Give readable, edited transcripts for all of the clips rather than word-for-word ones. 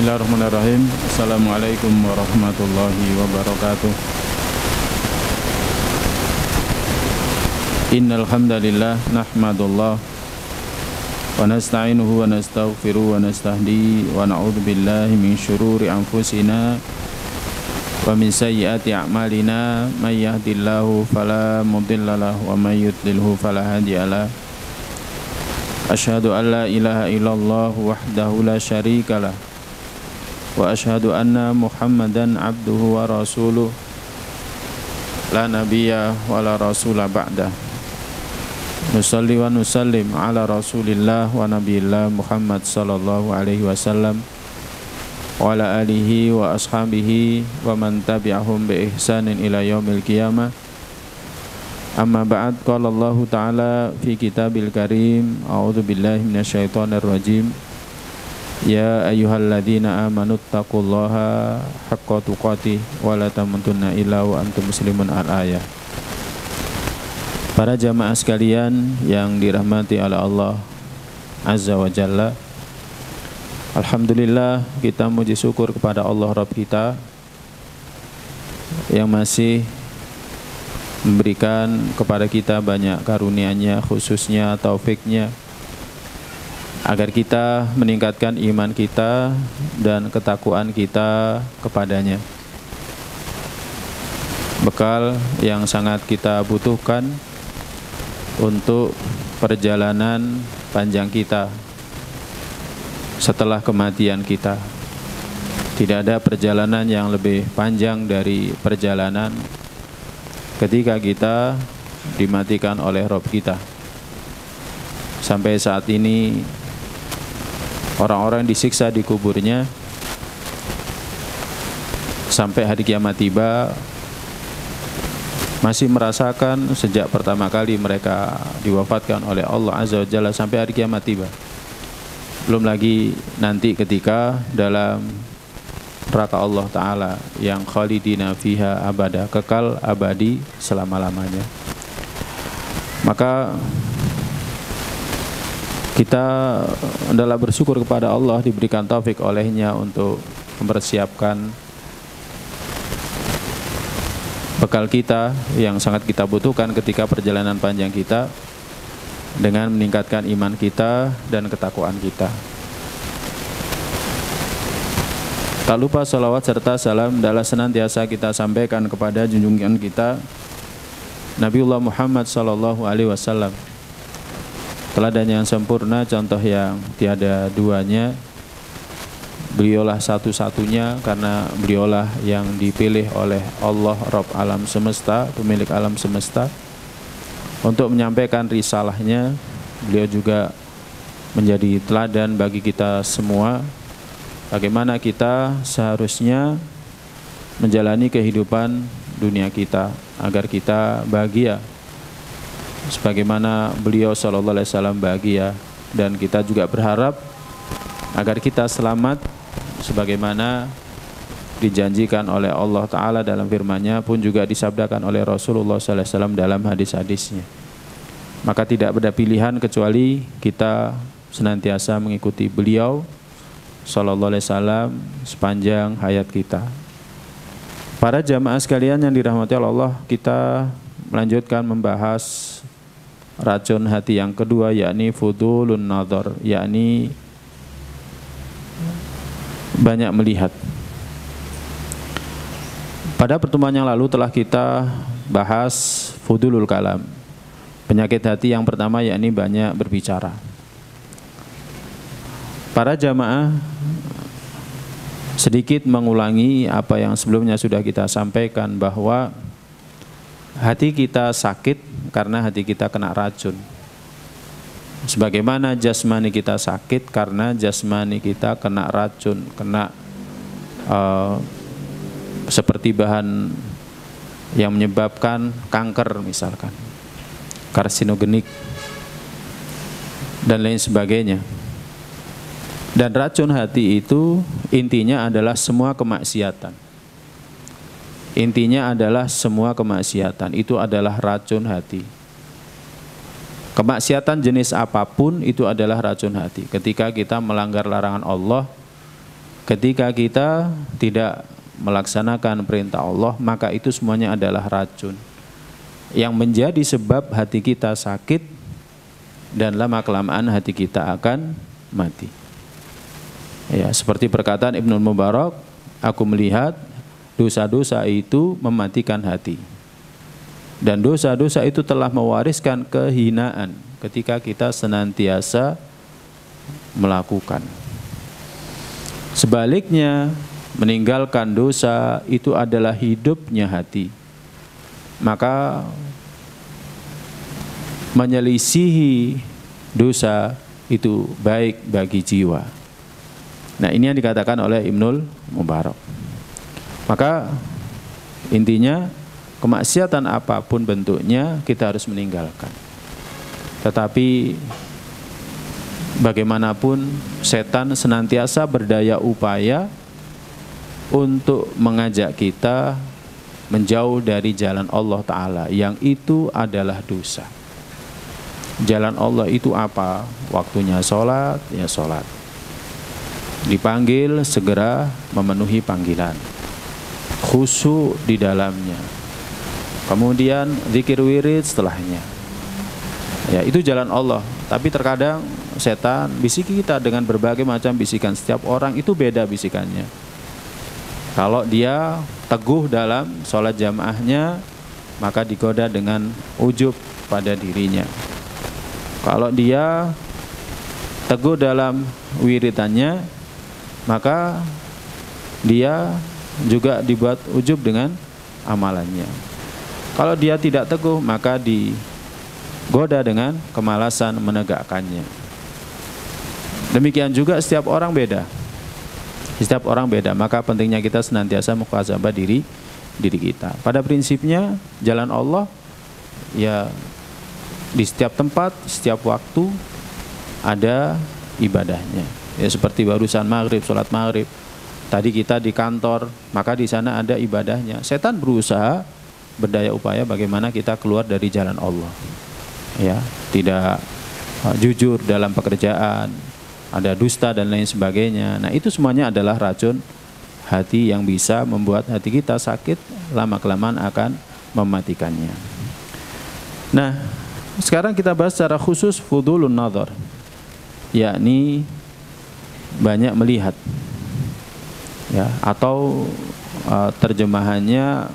Bismillahirrahmanirrahim. Assalamualaikum warahmatullahi wabarakatuh. Innal hamdalillah nahmadullah wa nasta'inuhu wa nastaghfiruh wa nastahdi wa na'udzu billahi min syururi anfusina wa min sayyiati a'malina may yahdihillahu fala mudhillalah wa may yudlilhu fala hadiyalah. Asyhadu an la ilaha illallah wahdahu la syarikalah wa asyhadu anna Muhammadan abduhu wa rasuluh la nabiyya wa la rasula ba'dah. Nusalli wa nusallim ala rasulillah wa nabiyillah Muhammad sallallahu alaihi wasallam wa ala alihi wa ashabihi wa man tabi'ahum bi ihsanin ila yaumil qiyamah. Amma ba'd, qala Allah ta'ala fi kitabil karim, a'udzu billahi minasyaitonir rajim. Ya ayyuhalladzina amanu taqullaha haqqa tuqatih wa la tamutunna illa wa antum muslimun. Al-ayah. Para jamaah sekalian yang dirahmati oleh Allah Azza wa Jalla, alhamdulillah kita muji syukur kepada Allah Rabb kita yang masih memberikan kepada kita banyak karunia-Nya, khususnya taufiknya, agar kita meningkatkan iman kita dan ketakwaan kita kepadanya. Bekal yang sangat kita butuhkan untuk perjalanan panjang kita setelah kematian kita. Tidak ada perjalanan yang lebih panjang dari perjalanan ketika kita dimatikan oleh Rabb kita. Sampai saat ini orang-orang disiksa di kuburnya sampai hari kiamat tiba, masih merasakan sejak pertama kali mereka diwafatkan oleh Allah Azza wa Jalla sampai hari kiamat tiba. Belum lagi nanti ketika dalam neraka Allah Ta'ala yang khalidina fiha abada, kekal abadi selama-lamanya. Maka kita adalah bersyukur kepada Allah diberikan taufik olehnya untuk mempersiapkan bekal kita yang sangat kita butuhkan ketika perjalanan panjang kita dengan meningkatkan iman kita dan ketakwaan kita. Tak lupa salawat serta salam adalah senantiasa kita sampaikan kepada junjungan kita Nabiullah Muhammad sallallahu alaihi wasallam, teladan yang sempurna, contoh yang tiada duanya. Beliaulah satu-satunya karena beliaulah yang dipilih oleh Allah Rabb alam semesta, pemilik alam semesta, untuk menyampaikan risalahnya. Beliau juga menjadi teladan bagi kita semua, bagaimana kita seharusnya menjalani kehidupan dunia kita agar kita bahagia sebagaimana beliau sallallahu alaihi wasallam bahagia, dan kita juga berharap agar kita selamat sebagaimana dijanjikan oleh Allah Ta'ala dalam firman-Nya, pun juga disabdakan oleh Rasulullah sallallahu alaihi wasallam dalam hadis-hadisnya. Maka tidak ada pilihan kecuali kita senantiasa mengikuti beliau sallallahu alaihi wasallam sepanjang hayat kita. Para jamaah sekalian yang dirahmati Allah, kita melanjutkan membahas racun hati yang kedua, yakni fudulun nadhar, yakni banyak melihat. Pada pertemuan yang lalu telah kita bahas fudulul kalam, penyakit hati yang pertama, yakni banyak berbicara. Para jamaah sedikit mengulangi apa yang sebelumnya sudah kita sampaikan, bahwa hati kita sakit karena hati kita kena racun. Sebagaimana jasmani kita sakit karena jasmani kita kena racun, kena seperti bahan yang menyebabkan kanker misalkan, karsinogenik dan lain sebagainya. Dan racun hati itu intinya adalah semua kemaksiatan. Intinya adalah semua kemaksiatan itu adalah racun hati. Kemaksiatan jenis apapun itu adalah racun hati. Ketika kita melanggar larangan Allah, Ketika kita tidak melaksanakan perintah Allah, maka itu semuanya adalah racun yang menjadi sebab hati kita sakit dan lama-kelamaan hati kita akan mati. Ya, seperti perkataan Ibnu Mubarak, aku melihat dosa-dosa itu mematikan hati. Dan dosa-dosa itu telah mewariskan kehinaan ketika kita senantiasa melakukan. Sebaliknya, meninggalkan dosa itu adalah hidupnya hati. Maka menyelisihi dosa itu baik bagi jiwa. Nah, ini yang dikatakan oleh Ibnul Mubarak. Maka intinya, kemaksiatan apapun bentuknya kita harus meninggalkan. Tetapi bagaimanapun setan senantiasa berdaya upaya untuk mengajak kita menjauh dari jalan Allah Ta'ala, yang itu adalah dosa. Jalan Allah itu apa? Waktunya sholat, ya sholat. Dipanggil, segera memenuhi panggilan. Khusyuk di dalamnya. Kemudian zikir wirid setelahnya. Ya, itu jalan Allah. Tapi terkadang setan bisiki kita dengan berbagai macam bisikan. Setiap orang itu beda bisikannya. Kalau dia teguh dalam sholat jamaahnya, maka digoda dengan ujub pada dirinya. Kalau dia teguh dalam wiridannya, maka dia juga dibuat ujub dengan amalannya. Kalau dia tidak teguh, maka digoda dengan kemalasan menegakkannya. Demikian juga setiap orang beda. Setiap orang beda, maka pentingnya kita senantiasa muhasabah diri kita. Pada prinsipnya jalan Allah ya di setiap tempat, setiap waktu ada ibadahnya. Ya seperti barusan maghrib, sholat maghrib. Tadi kita di kantor, maka di sana ada ibadahnya. Setan berusaha berdaya upaya bagaimana kita keluar dari jalan Allah. Ya, tidak jujur dalam pekerjaan, ada dusta dan lain sebagainya. Nah, itu semuanya adalah racun hati yang bisa membuat hati kita sakit, lama-kelamaan akan mematikannya. Nah, sekarang kita bahas secara khusus fudulun nazar, yakni banyak melihat. Ya, atau terjemahannya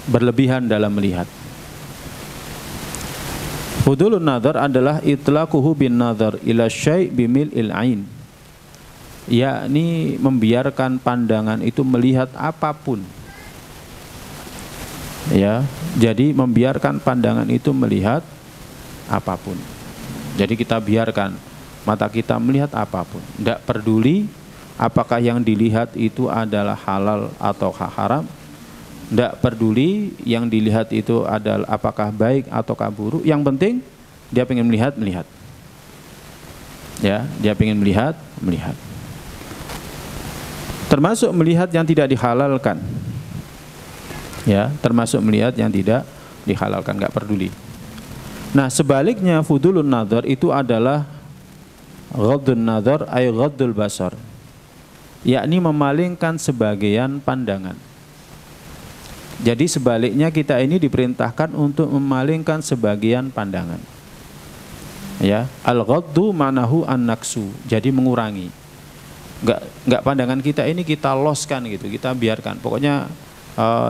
berlebihan dalam melihat. Fudulun nazar adalah itlaquhu bin nazar ila syai' bimil'il ain, yakni membiarkan pandangan itu melihat apapun. Ya, jadi membiarkan pandangan itu melihat apapun. Jadi kita biarkan mata kita melihat apapun, tidak peduli apakah yang dilihat itu adalah halal atau haram. Tidak peduli yang dilihat itu adalah apakah baik atau buruk. Yang penting dia pengen melihat. Ya, dia pengen melihat. Termasuk melihat yang tidak dihalalkan. Ya, termasuk melihat yang tidak dihalalkan, nggak peduli. Nah, sebaliknya fudulun nazar itu adalah ghaddun nazar ay ghaddul basar, yakni memalingkan sebagian pandangan. Jadi sebaliknya kita ini diperintahkan untuk memalingkan sebagian pandangan. Ya, al-ghaddu ma'nahu an-naksu, jadi mengurangi. Enggak pandangan kita ini kita loskan gitu, kita biarkan. Pokoknya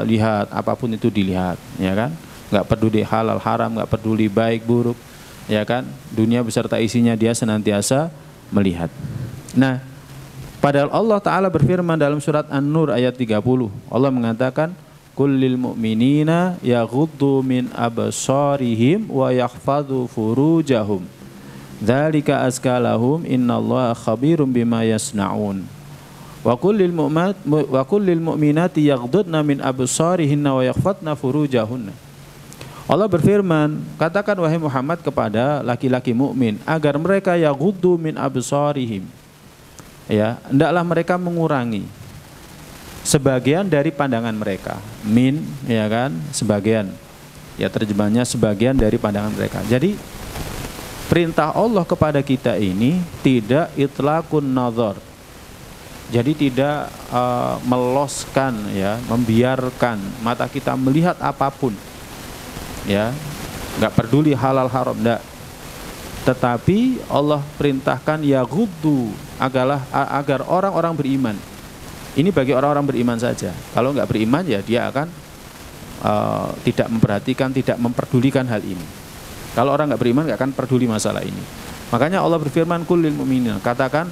lihat apapun itu dilihat, ya kan? Enggak peduli halal haram, enggak peduli baik buruk, ya kan? Dunia beserta isinya dia senantiasa melihat. Nah, padahal Allah Ta'ala berfirman dalam surat An-Nur ayat 30. Allah mengatakan, kullil mu'minina yaghuddu min absarihim wa yakhfadhu furujahum dzalika azka lahum innallaha khabirum bima yasnaun wa kullil mu'minati yaghuddna min absarihinna wa yakhfadna furujahunna. Allah berfirman, katakan wahai Muhammad kepada laki-laki mukmin agar mereka yaghuddu min absarihim, ya, hendaklah mereka mengurangi sebagian dari pandangan mereka. Min, ya kan, sebagian. Ya, terjemahnya sebagian dari pandangan mereka. Jadi perintah Allah kepada kita ini tidak itlaqun nazar, Jadi tidak meloskan, ya, membiarkan mata kita melihat apapun, ya, nggak peduli halal haram, enggak. Tetapi Allah perintahkan yaghuddu agar orang-orang beriman. Ini bagi orang-orang beriman saja. Kalau nggak beriman, ya dia akan tidak memperhatikan, tidak memperdulikan hal ini. Kalau orang nggak beriman, nggak akan peduli masalah ini. Makanya Allah berfirman, qul lil mu'minin, katakan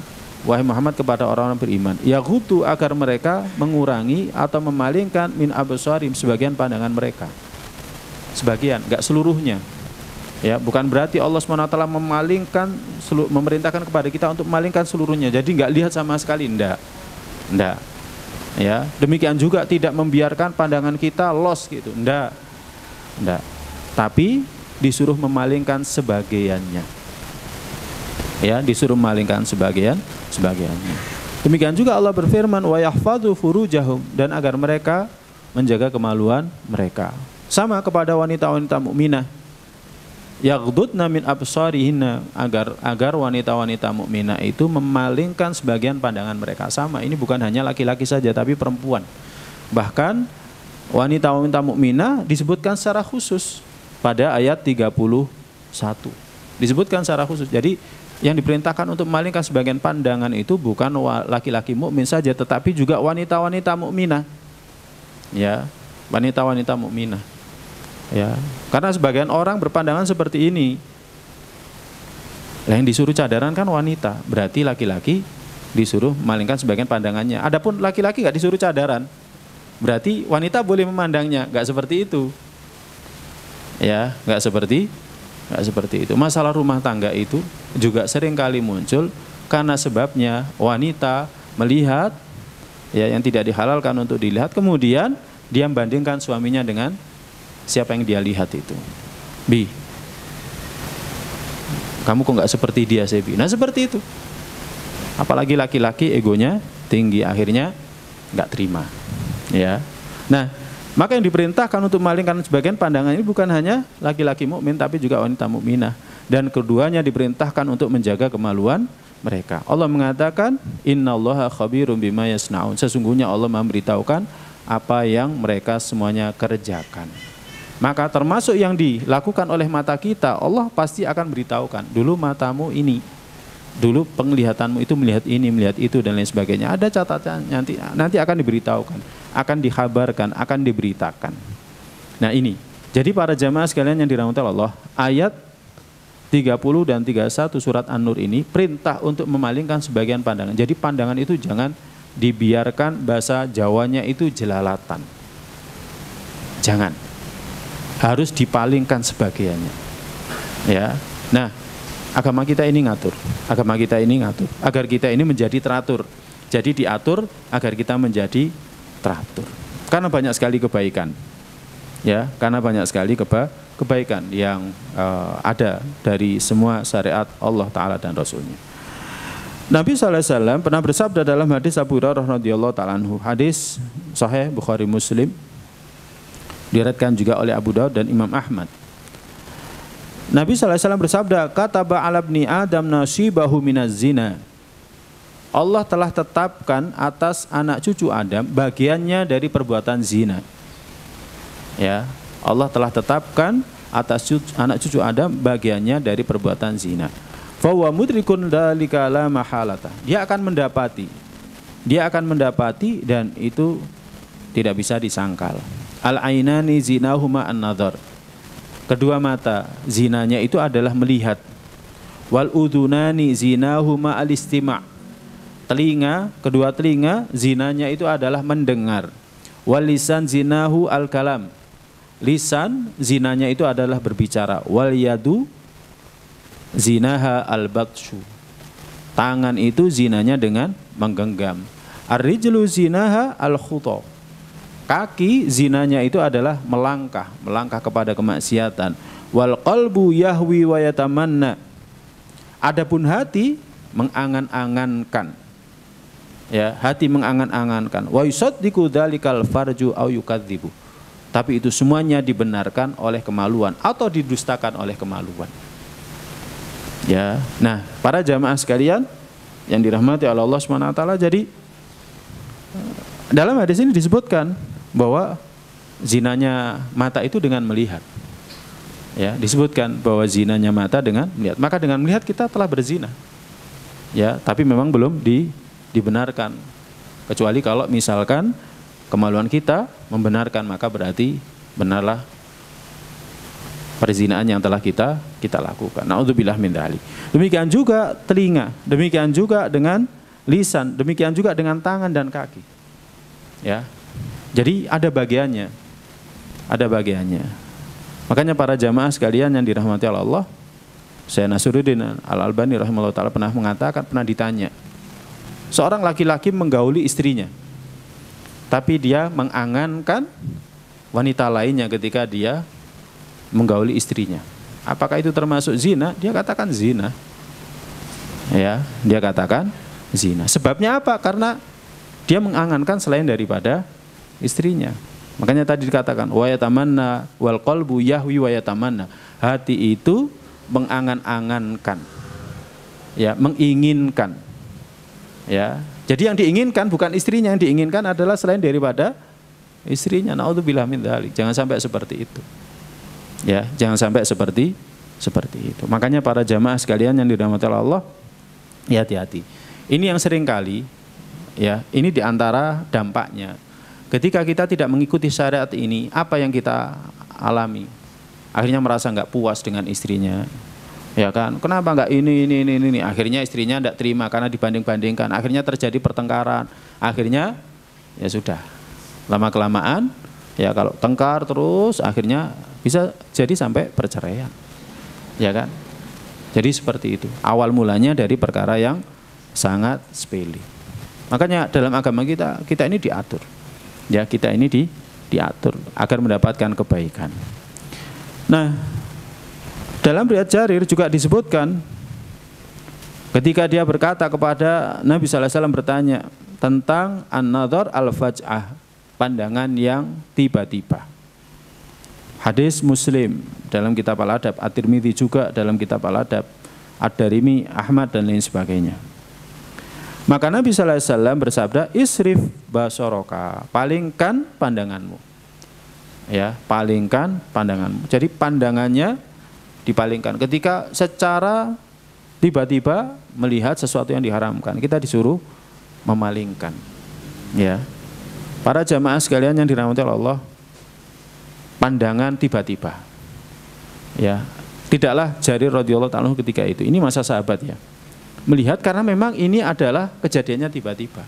wahai Muhammad kepada orang-orang beriman, yaghuddu, agar mereka mengurangi atau memalingkan min absarim, sebagian pandangan mereka. Sebagian, enggak seluruhnya. Ya, bukan berarti Allah SWT memerintahkan kepada kita untuk memalingkan seluruhnya. Jadi enggak lihat sama sekali, enggak. Ya, demikian juga tidak membiarkan pandangan kita los gitu, enggak. Tapi disuruh memalingkan sebagiannya. Ya, disuruh memalingkan sebagiannya. Demikian juga Allah berfirman wa yahfadzu furujahum, dan agar mereka menjaga kemaluan mereka. Sama kepada wanita-wanita mukminah, yaghdudna min absarihinna, agar wanita-wanita mukminah itu memalingkan sebagian pandangan mereka. Sama, ini bukan hanya laki-laki saja tapi perempuan. Bahkan wanita-wanita mukminah disebutkan secara khusus pada ayat 31. Disebutkan secara khusus. Jadi yang diperintahkan untuk memalingkan sebagian pandangan itu bukan laki-laki mukmin saja, tetapi juga wanita-wanita mukminah. Ya, wanita-wanita mukminah. Ya, karena sebagian orang berpandangan seperti ini. Yang disuruh cadaran kan wanita, berarti laki-laki disuruh memalingkan sebagian pandangannya. Adapun laki-laki nggak disuruh cadaran, berarti wanita boleh memandangnya. Nggak seperti itu. Ya, nggak seperti itu. Masalah rumah tangga itu juga sering kali muncul karena sebabnya wanita melihat, ya, yang tidak dihalalkan untuk dilihat, kemudian dia membandingkan suaminya dengan siapa yang dia lihat itu. Bi, kamu kok nggak seperti dia sih, Bi? Nah, seperti itu. Apalagi laki-laki egonya tinggi, akhirnya nggak terima. Ya, nah, maka yang diperintahkan untuk memalingkan sebagian pandangan ini bukan hanya laki-laki mukmin, tapi juga wanita mukminah, dan keduanya diperintahkan untuk menjaga kemaluan mereka. Allah mengatakan, innallaha khabirum bima yasnaun, sesungguhnya Allah memberitahukan apa yang mereka semuanya kerjakan. Maka termasuk yang dilakukan oleh mata kita, Allah pasti akan beritahukan, dulu matamu ini, dulu penglihatanmu itu melihat ini, melihat itu, dan lain sebagainya. Ada catatan, nanti akan diberitahukan, akan dikhabarkan, akan diberitakan. Nah, ini. Jadi para jamaah sekalian yang dirahmati Allah, ayat 30 dan 31 surat An-Nur ini perintah untuk memalingkan sebagian pandangan. Jadi pandangan itu jangan dibiarkan, bahasa Jawanya itu jelalatan. Jangan. Harus dipalingkan sebagiannya. Ya. Nah, agama kita ini ngatur. Agama kita ini ngatur agar kita ini menjadi teratur. Jadi diatur agar kita menjadi teratur. Karena banyak sekali kebaikan. Ya, karena banyak sekali kebaikan yang ada dari semua syariat Allah Ta'ala dan Rasulnya. Nabi SAW pernah bersabda dalam hadis Abu Hurairah radhiyallahu ta'ala anhu, hadis Sahih Bukhari Muslim, diriwayatkan juga oleh Abu Daud dan Imam Ahmad. Nabi SAW bersabda, kataba ala ibni Adam nasibahu minaz zina. Allah telah tetapkan atas anak cucu Adam bagiannya dari perbuatan zina. Ya, Allah telah tetapkan atas anak cucu Adam bagiannya dari perbuatan zina. Fa huwa mudrikun dzalika la mahalata. Dia akan mendapati dan itu tidak bisa disangkal. Al-ainani zinahuma an-nadhar. Kedua mata zinanya itu adalah melihat. Wal udhunani zinahuma al-istima'. Kedua telinga zinanya itu adalah mendengar. Wal lisan zinahu al-kalam. Lisan zinanya itu adalah berbicara. Wal yadu zinaha al-batshu. Tangan itu zinanya dengan menggenggam. Ar-rijlu zinaha al-khuta. Kaki zinanya itu adalah melangkah kepada kemaksiatan. Wal qalbu yahwi wa yatamanna. Adapun hati mengangan-angankan. Ya, hati mengangan-angankan. Wa yusaddiqu dzalikal farju au yukadzibu. Tapi itu semuanya dibenarkan oleh kemaluan atau didustakan oleh kemaluan. Ya. Nah, para jamaah sekalian yang dirahmati oleh Allah Subhanahu wa taala, jadi dalam hadis ini disebutkan bahwa zinanya mata itu dengan melihat. Ya, disebutkan bahwa zinanya mata dengan melihat. Maka dengan melihat kita telah berzina. Ya, tapi memang belum dibenarkan. Kecuali kalau misalkan kemaluan kita membenarkan, maka berarti benarlah perzinahan yang telah kita lakukan. Na'udzubillah min dzalik. Demikian juga telinga, demikian juga dengan lisan, demikian juga dengan tangan dan kaki. Ya. Jadi ada bagiannya. Ada bagiannya. Makanya para jamaah sekalian yang dirahmati Allah, Syekh Nasruddin Al-Albani rahimahullah taala pernah mengatakan, pernah ditanya, seorang laki-laki menggauli istrinya, tapi dia mengangankan wanita lainnya ketika dia menggauli istrinya. Apakah itu termasuk zina? Dia katakan zina. Ya, dia katakan zina. Sebabnya apa? Karena dia mengangankan selain daripada istrinya. Makanya tadi dikatakan wa yatamanna wal qalbu yahwi wa yatamanna. Hati itu mengangan-angankan. Ya, menginginkan. Ya. Jadi yang diinginkan bukan istrinya, yang diinginkan adalah selain daripada istrinya. Na'udzubillah min dzalik. Jangan sampai seperti itu. Ya, jangan sampai seperti itu. Makanya para jamaah sekalian yang dirahmati Allah, ya hati-hati. Ini yang sering kali, ya, ini diantara dampaknya. Ketika kita tidak mengikuti syariat ini, apa yang kita alami? Akhirnya merasa nggak puas dengan istrinya, ya kan? Kenapa nggak ini? Akhirnya istrinya tidak terima karena dibanding-bandingkan. Akhirnya terjadi pertengkaran. Akhirnya, ya sudah, lama kelamaan, ya kalau tengkar terus, akhirnya bisa jadi sampai perceraian, ya kan? Jadi seperti itu. Awal mulanya dari perkara yang sangat sepele. Makanya dalam agama kita ini diatur. Ya, kita ini diatur agar mendapatkan kebaikan. Nah, dalam riwayat Jarir juga disebutkan ketika dia berkata kepada Nabi sallallahu alaihi wasallam, bertanya tentang an-nadhar al-faj'ah, pandangan yang tiba-tiba. Hadis Muslim dalam kitab Al-Adab, At-Tirmidzi juga dalam kitab Al-Adab, Ad-Darimi, Ahmad dan lain sebagainya. Maka Nabi sallallahu alaihi wasallam bersabda, isrif basoroka, palingkan pandanganmu. Ya, palingkan pandanganmu. Jadi pandangannya dipalingkan. Ketika secara tiba-tiba melihat sesuatu yang diharamkan, kita disuruh memalingkan. Ya, para jamaah sekalian yang dirahmati Allah, pandangan tiba-tiba. Ya, tidaklah Jarir radhiyallahu ta'ala ketika itu. Ini masa sahabat ya. Melihat karena memang ini adalah kejadiannya tiba-tiba.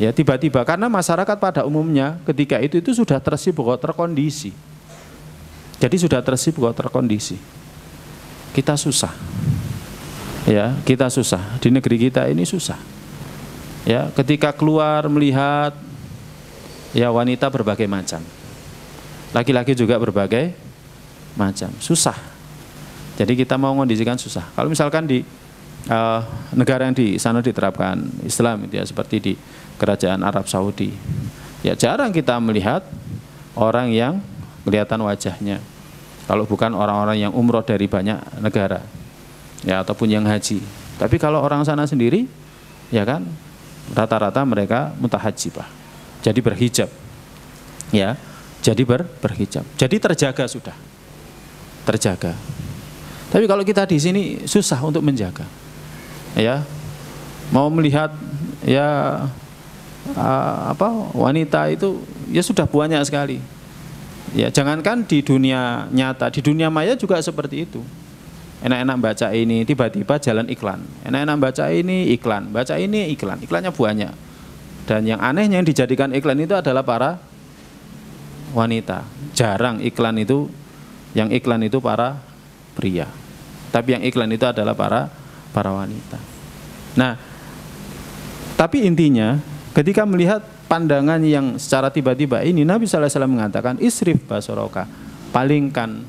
Ya, tiba-tiba karena masyarakat pada umumnya ketika itu sudah tersibuk, terkondisi. Jadi sudah tersibuk, terkondisi. Kita susah. Ya, kita susah. Di negeri kita ini susah. Ya, ketika keluar melihat ya wanita berbagai macam. Laki-laki juga berbagai macam. Susah. Jadi kita mau mengondisikan susah. Kalau misalkan di negara yang di sana diterapkan Islam itu ya, seperti di kerajaan Arab Saudi, ya jarang kita melihat orang yang kelihatan wajahnya kalau bukan orang-orang yang umroh dari banyak negara ya, ataupun yang haji. Tapi kalau orang sana sendiri ya kan rata-rata mereka mutahajjibah, jadi berhijab ya, jadi berhijab, jadi terjaga, sudah terjaga. Tapi kalau kita di sini susah untuk menjaga. Ya, mau melihat ya wanita itu ya sudah banyak sekali. Ya, jangankan di dunia nyata, di dunia maya juga seperti itu. Enak-enak baca ini, tiba-tiba jalan iklan. Enak-enak baca ini iklan, baca ini iklan. Iklannya banyak. Dan yang anehnya yang dijadikan iklan itu adalah para wanita. Jarang iklan itu, yang iklan itu para pria. Tapi yang iklan itu adalah para wanita. Nah, tapi intinya ketika melihat pandangan yang secara tiba-tiba ini, Nabi sallallahu alaihi wasallam mengatakan isrif basoroka, palingkan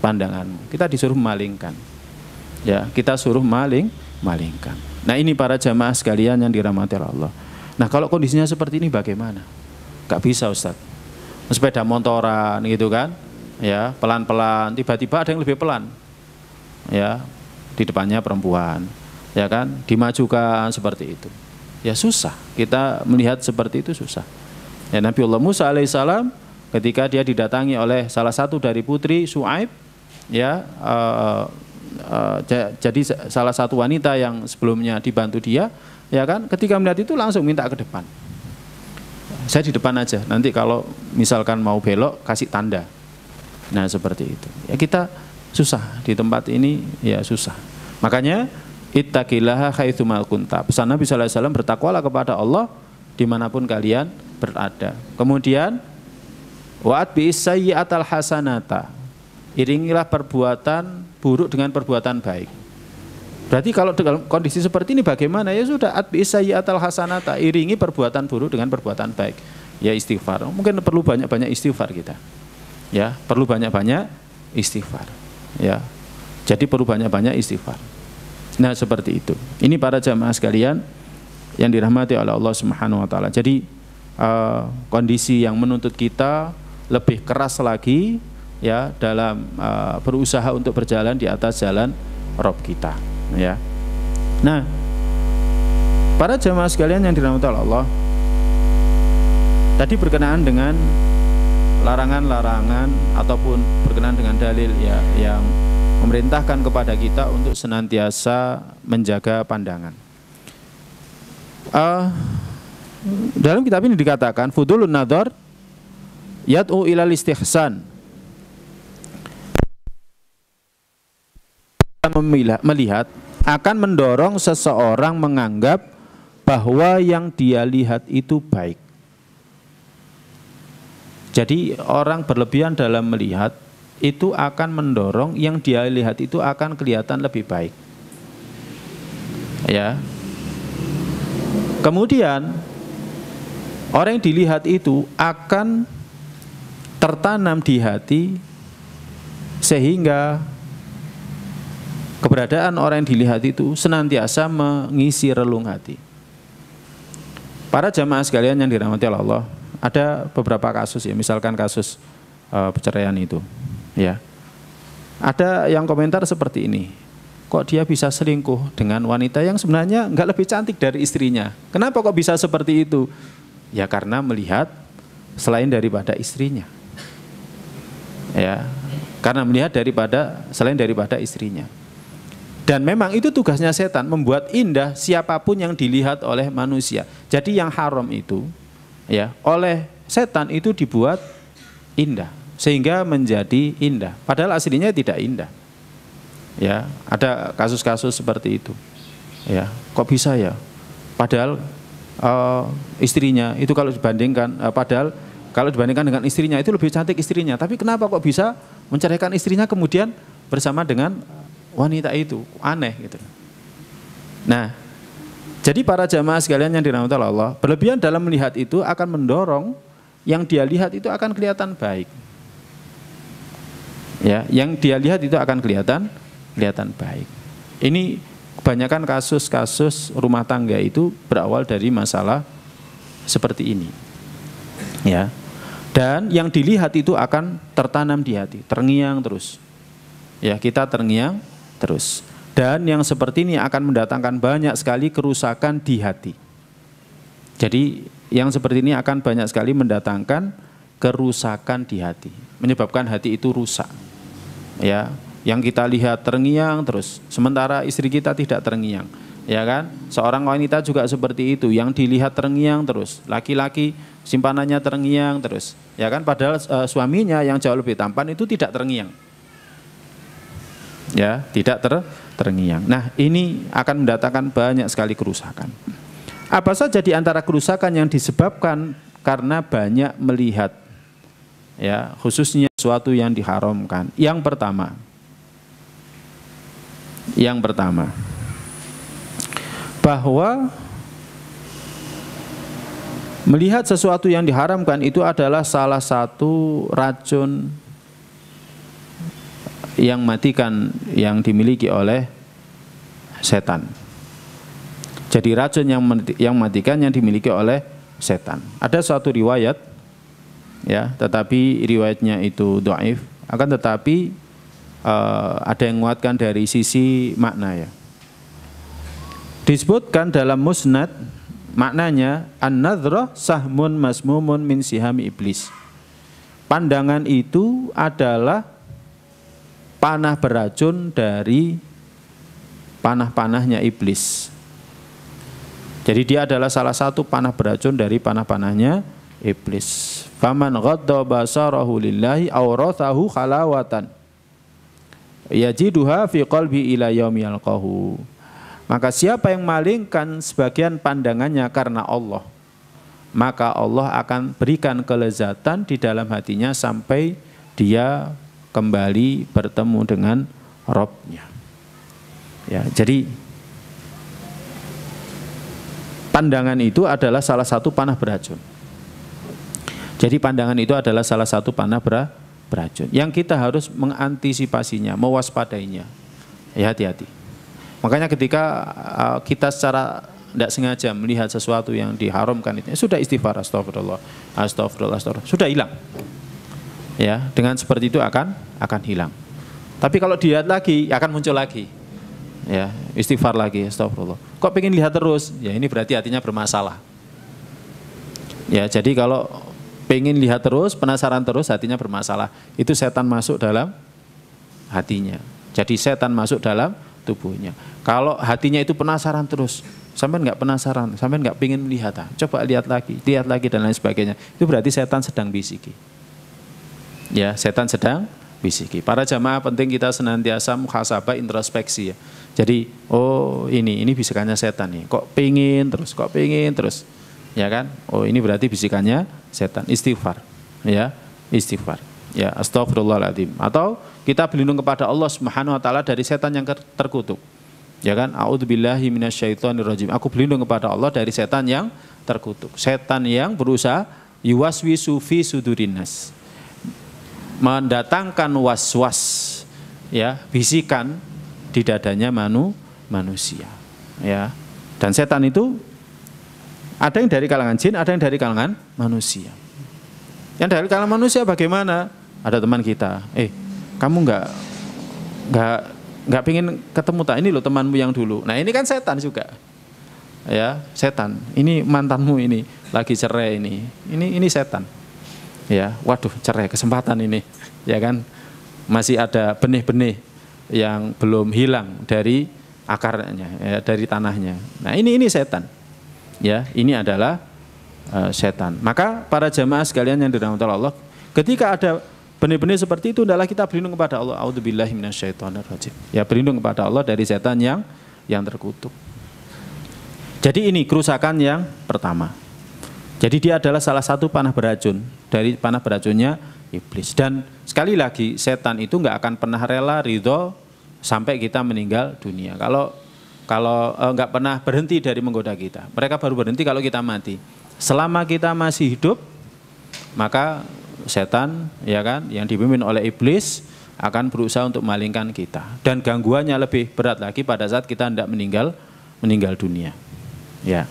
pandanganmu. Kita disuruh malingkan. Ya, kita suruh malingkan. Nah, ini para jamaah sekalian yang dirahmati Allah. Nah, kalau kondisinya seperti ini bagaimana? Gak bisa, Ustaz. Sepeda motoran gitu kan? Ya, pelan-pelan, tiba-tiba ada yang lebih pelan. Ya, di depannya perempuan, ya kan, dimajukan seperti itu. Ya susah, kita melihat seperti itu susah. Ya, Nabiullah Musa alaihissalam ketika dia didatangi oleh salah satu dari putri Syuaib, ya, jadi salah satu wanita yang sebelumnya dibantu dia, ya kan, ketika melihat itu langsung minta ke depan. Saya di depan aja, nanti kalau misalkan mau belok kasih tanda. Nah seperti itu. Ya kita susah di tempat ini, ya susah. Makanya ittaqillaha haitsumal kunta. Pesan Nabi sallallahu alaihi wasallam, bertakwalah kepada Allah dimanapun kalian berada. Kemudian wa'at bi'is sayyi'atal hasanata. Iringilah perbuatan buruk dengan perbuatan baik. Berarti kalau dalam kondisi seperti ini bagaimana? Ya sudah, atbi'is sayyi'atal hasanata, iringi perbuatan buruk dengan perbuatan baik. Ya istighfar. Mungkin perlu banyak-banyak istighfar kita. Ya, perlu banyak-banyak istighfar. Ya. Jadi perlu banyak-banyak istighfar. Nah, seperti itu. Ini para jamaah sekalian yang dirahmati oleh Allah Subhanahu wa taala. Jadi kondisi yang menuntut kita lebih keras lagi, ya, dalam berusaha untuk berjalan di atas jalan Rabb kita, ya. Nah, para jamaah sekalian yang dirahmati oleh Allah, tadi berkenaan dengan larangan-larangan ataupun berkenaan dengan dalil, ya, yang memerintahkan kepada kita untuk senantiasa menjaga pandangan. Dalam kitab ini dikatakan fudulun nadhar yad'u ilal istihsan. Melihat akan mendorong seseorang menganggap bahwa yang dia lihat itu baik. Jadi orang berlebihan dalam melihat itu akan mendorong yang dia lihat itu akan kelihatan lebih baik. Ya. Kemudian orang yang dilihat itu akan tertanam di hati sehingga keberadaan orang yang dilihat itu senantiasa mengisi relung hati. Para jamaah sekalian yang dirahmati Allah, ada beberapa kasus, ya, misalkan kasus perceraian itu, ya. Ada yang komentar seperti ini, kok dia bisa selingkuh dengan wanita yang sebenarnya nggak lebih cantik dari istrinya? Kenapa kok bisa seperti itu? Ya karena melihat selain daripada istrinya, ya, karena melihat selain daripada istrinya. Dan memang itu tugasnya setan, membuat indah siapapun yang dilihat oleh manusia. Jadi yang haram itu, ya, oleh setan itu dibuat indah sehingga menjadi indah, padahal aslinya tidak indah. Ya, ada kasus-kasus seperti itu. Ya, kok bisa ya? Padahal istrinya itu kalau dibandingkan, kalau dibandingkan dengan istrinya itu lebih cantik istrinya. Tapi kenapa kok bisa menceraikan istrinya kemudian bersama dengan wanita itu? Aneh gitu. Nah, jadi para jamaah sekalian yang dirahmati Allah, berlebihan dalam melihat itu akan mendorong yang dia lihat itu akan kelihatan baik. Ya, yang dia lihat itu akan kelihatan baik. Ini kebanyakan kasus-kasus rumah tangga itu berawal dari masalah seperti ini. Ya. Dan yang dilihat itu akan tertanam di hati, terngiang terus. Ya, kita terngiang terus. Dan yang seperti ini akan mendatangkan banyak sekali kerusakan di hati. Jadi yang seperti ini akan banyak sekali mendatangkan kerusakan di hati, menyebabkan hati itu rusak. Ya, yang kita lihat terngiang terus, sementara istri kita tidak terngiang, ya kan? Seorang wanita juga seperti itu, yang dilihat terngiang terus, laki-laki simpanannya terngiang terus, ya kan? Padahal suaminya yang jauh lebih tampan itu tidak terngiang, ya, tidak terngiang. Nah, ini akan mendatangkan banyak sekali kerusakan. Apa saja di antara kerusakan yang disebabkan karena banyak melihat, ya, khususnya sesuatu yang diharamkan? Yang pertama, bahwa melihat sesuatu yang diharamkan itu adalah salah satu racun yang matikan yang dimiliki oleh setan. Jadi racun yang matikan yang dimiliki oleh setan. Ada suatu riwayat, ya, tetapi riwayatnya itu dhaif, akan tetapi ada yang menguatkan dari sisi makna, ya. Disebutkan dalam Musnad Maknanya an-nadhrah sahmun masmumun min sihami iblis. Pandangan itu adalah panah beracun dari panah-panahnya iblis. Jadi dia adalah salah satu panah beracun dari panah-panahnya iblis. Faman ghadda basarahu lillahi awrathahu khalawatan yajiduha fi qalbi ila yaumi yalqahu. Maka siapa yang malingkan sebagian pandangannya karena Allah, maka Allah akan berikan kelezatan di dalam hatinya sampai dia kembali bertemu dengan Rabb-nya. Ya, jadi pandangan itu adalah salah satu panah beracun. Jadi pandangan itu adalah salah satu panah beracun yang kita harus mengantisipasinya, mewaspadainya. Ya, hati-hati. Makanya ketika kita secara tidak sengaja melihat sesuatu yang diharamkan itu, sudah istighfar, astagfirullah, astagfirullah, astagfirullah, sudah hilang. Ya, dengan seperti itu akan hilang. Tapi kalau dilihat lagi, akan muncul lagi. Ya, istighfar lagi, astagfirullah. Kok pengen lihat terus? Ya, ini berarti hatinya bermasalah. Ya, jadi kalau pengen lihat terus, penasaran terus, hatinya bermasalah. Itu setan masuk dalam hatinya. Jadi setan masuk dalam tubuhnya. Kalau hatinya itu penasaran terus, sampai nggak penasaran, sampai nggak pengen melihat, coba lihat lagi dan lain sebagainya. Itu berarti setan sedang bisiki. Ya, setan sedang bisiki. Para jamaah penting kita senantiasa muhasabah, introspeksi ya. Jadi, oh ini bisikannya setan nih. Kok pengen terus, ya kan? Oh ini berarti bisikannya setan. Istighfar, ya, istighfar. Ya, astagfirullahaladzim. Atau kita berlindung kepada Allah Subhanahu wa taala dari setan yang terkutuk. Ya kan? A'udzubillahi minasyaitonirrajim. Aku berlindung kepada Allah dari setan yang terkutuk. Setan yang berusaha yuwaswisu fi sudurinnas. Mendatangkan was-was, ya, bisikan di dadanya manusia. Ya. Dan setan itu ada yang dari kalangan jin, ada yang dari kalangan manusia. Yang dari kalangan manusia bagaimana? Ada teman kita, kamu nggak pingin ketemu tak, ini loh temanmu yang dulu. Nah ini kan setan juga, ya setan. Ini mantanmu ini lagi cerai ini setan. Ya, waduh cerai kesempatan ini, ya kan? Masih ada benih-benih yang belum hilang dari akarnya, ya, dari tanahnya. Nah ini setan, ya ini adalah setan. Maka para jamaah sekalian yang dirahmati Allah, ketika ada benih-benih seperti itu, hendaklah kita berlindung kepada Allah. A'udzubillahi minasyaitonirrajim. Ya, berlindung kepada Allah dari setan yang terkutuk. Jadi ini kerusakan yang pertama. Jadi dia adalah salah satu panah beracun dari panah beracunnya iblis. Dan sekali lagi setan itu nggak akan pernah rela ridho sampai kita meninggal dunia. Kalau nggak pernah berhenti dari menggoda kita. Mereka baru berhenti kalau kita mati. Selama kita masih hidup, maka setan, ya kan, yang dipimpin oleh iblis akan berusaha untuk malingkan kita. Dan gangguannya lebih berat lagi pada saat kita hendak meninggal dunia. Ya.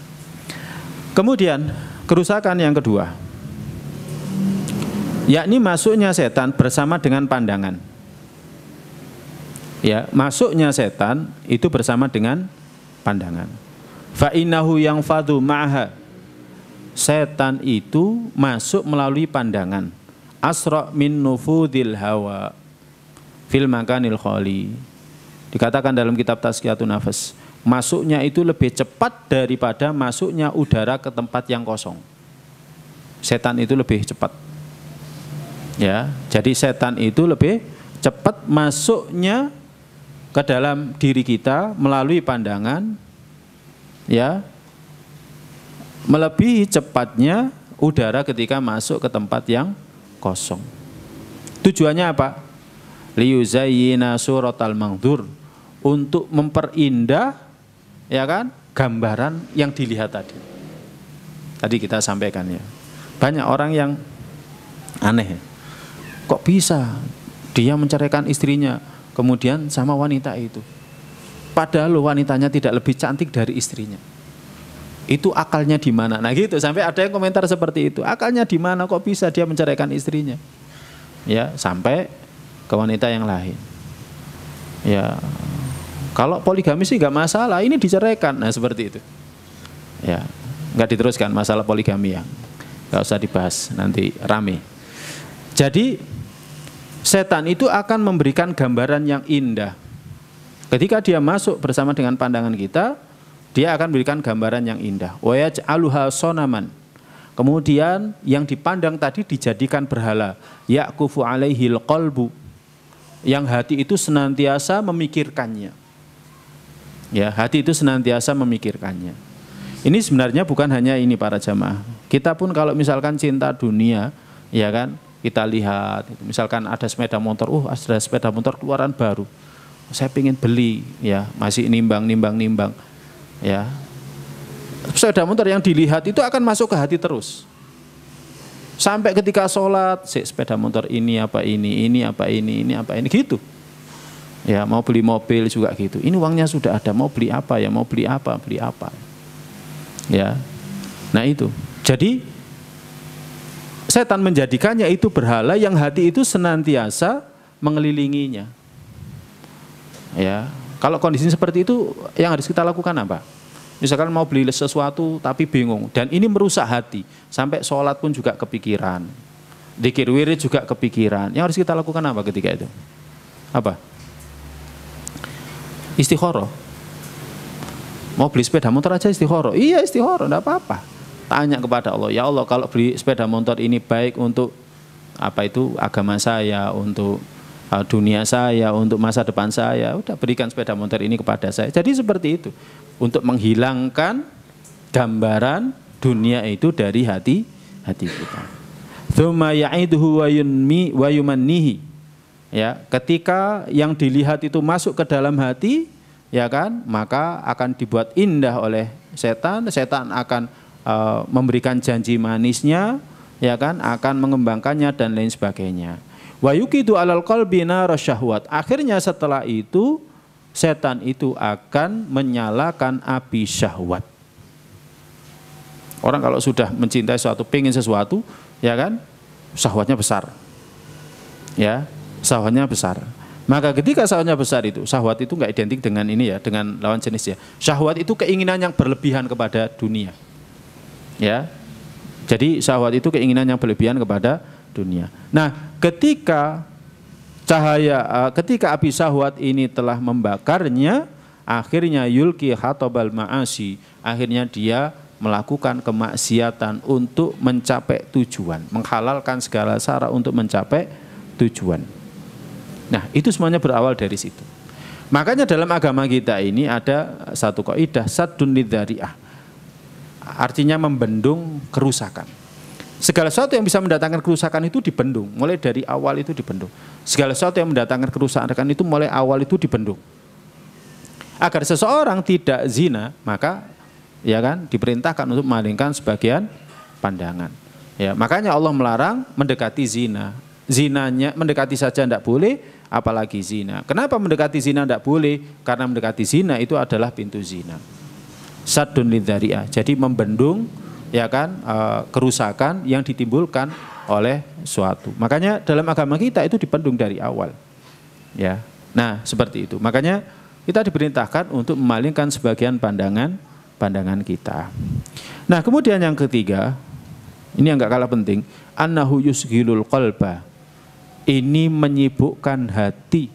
Kemudian kerusakan yang kedua, yakni masuknya setan bersama dengan pandangan. Ya, masuknya setan itu bersama dengan pandangan. Fa innahu yang fadu ma'ha. Setan itu masuk melalui pandangan. Asra min nufudil hawa fil makanil khali. Dikatakan dalam kitab Tazkiyatun Nafas, masuknya itu lebih cepat daripada masuknya udara ke tempat yang kosong. Setan itu lebih cepat. Ya, jadi setan itu lebih cepat masuknya ke dalam diri kita melalui pandangan, ya, melebihi cepatnya udara ketika masuk ke tempat yang kosong. Tujuannya apa? Liyuzayyina suratal mangdur, untuk memperindah, ya kan, gambaran yang dilihat tadi. Tadi kita sampaikan ya. Banyak orang yang aneh. Kok bisa dia menceraikan istrinya kemudian sama wanita itu? Padahal wanitanya tidak lebih cantik dari istrinya. Itu akalnya di mana? Nah gitu, sampai ada yang komentar seperti itu. Akalnya di mana kok bisa dia menceraikan istrinya? Ya, sampai ke wanita yang lain. Ya, kalau poligami sih nggak masalah, ini diceraikan. Nah seperti itu. Ya, Nggak diteruskan masalah poligami ya. Nggak usah dibahas, nanti rame. Jadi setan itu akan memberikan gambaran yang indah. Ketika dia masuk bersama dengan pandangan kita, dia akan memberikan gambaran yang indah. Wa yaj'aluha sonaman. Kemudian yang dipandang tadi dijadikan berhala. Yaqufu alaihil qalbu. Yang hati itu senantiasa memikirkannya. Ya, hati itu senantiasa memikirkannya. Ini sebenarnya bukan hanya ini para jamaah. Kita pun kalau misalkan cinta dunia, ya kan, kita lihat, misalkan ada sepeda motor, ada sepeda motor keluaran baru, saya pengen beli, ya masih nimbang, ya. Sepeda motor yang dilihat itu akan masuk ke hati terus. Sampai ketika sholat, sepeda motor ini apa ini apa ini gitu. Ya mau beli mobil juga gitu. Ini uangnya sudah ada, mau beli apa ya, mau beli apa. Ya, nah itu. Jadi setan menjadikannya itu berhala yang hati itu senantiasa mengelilinginya. Ya, kalau kondisi seperti itu yang harus kita lakukan apa? Misalkan mau beli sesuatu tapi bingung dan ini merusak hati, sampai sholat pun juga kepikiran, dzikir wirid juga kepikiran. Yang harus kita lakukan apa ketika itu? Apa? Istikharah. Mau beli sepeda motor aja istikharah. Iya istikharah, enggak apa-apa. Tanya kepada Allah, ya Allah kalau beli sepeda motor ini baik untuk apa itu agama saya, untuk dunia saya, untuk masa depan saya, udah berikan sepeda motor ini kepada saya. Jadi seperti itu, untuk menghilangkan gambaran dunia itu dari hati kita. Tsumma ya'iduhu wa yumannihi. Ya, ketika yang dilihat itu masuk ke dalam hati, ya kan, maka akan dibuat indah oleh setan. Setan akan memberikan janji manisnya, ya kan, akan mengembangkannya dan lain sebagainya. Wa yuqidu alal qalbi nar syahwat. Akhirnya setelah itu setan itu akan menyalakan api syahwat. Orang kalau sudah mencintai sesuatu, pengen sesuatu, ya kan, syahwatnya besar. Ya, syahwatnya besar. Maka ketika syahwatnya besar itu, syahwat itu enggak identik dengan ini ya, dengan lawan jenis ya. Syahwat itu keinginan yang berlebihan kepada dunia. Ya. Jadi syahwat itu keinginan yang berlebihan kepada dunia. Nah, ketika api syahwat ini telah membakarnya, akhirnya yulki hatobal ma'asi, akhirnya dia melakukan kemaksiatan untuk mencapai tujuan, menghalalkan segala cara untuk mencapai tujuan. Nah, itu semuanya berawal dari situ. Makanya dalam agama kita ini ada satu kaidah saddun lidzari'ah. Artinya membendung kerusakan. Segala sesuatu yang bisa mendatangkan kerusakan itu dibendung, mulai dari awal itu dibendung. Segala sesuatu yang mendatangkan kerusakan itu mulai awal itu dibendung. Agar seseorang tidak zina, maka ya kan diperintahkan untuk memalingkan sebagian pandangan. Ya, makanya Allah melarang mendekati zina. Zinanya mendekati saja tidak boleh, apalagi zina. Kenapa mendekati zina tidak boleh? Karena mendekati zina itu adalah pintu zina. Saddun lidzari'ah. Jadi membendung ya kan kerusakan yang ditimbulkan oleh suatu. Makanya dalam agama kita itu dibendung dari awal. Ya. Nah, seperti itu. Makanya kita diperintahkan untuk memalingkan sebagian pandangan kita. Nah, kemudian yang ketiga, ini yang enggak kalah penting, annahu yusghilul qalba. Ini menyibukkan hati.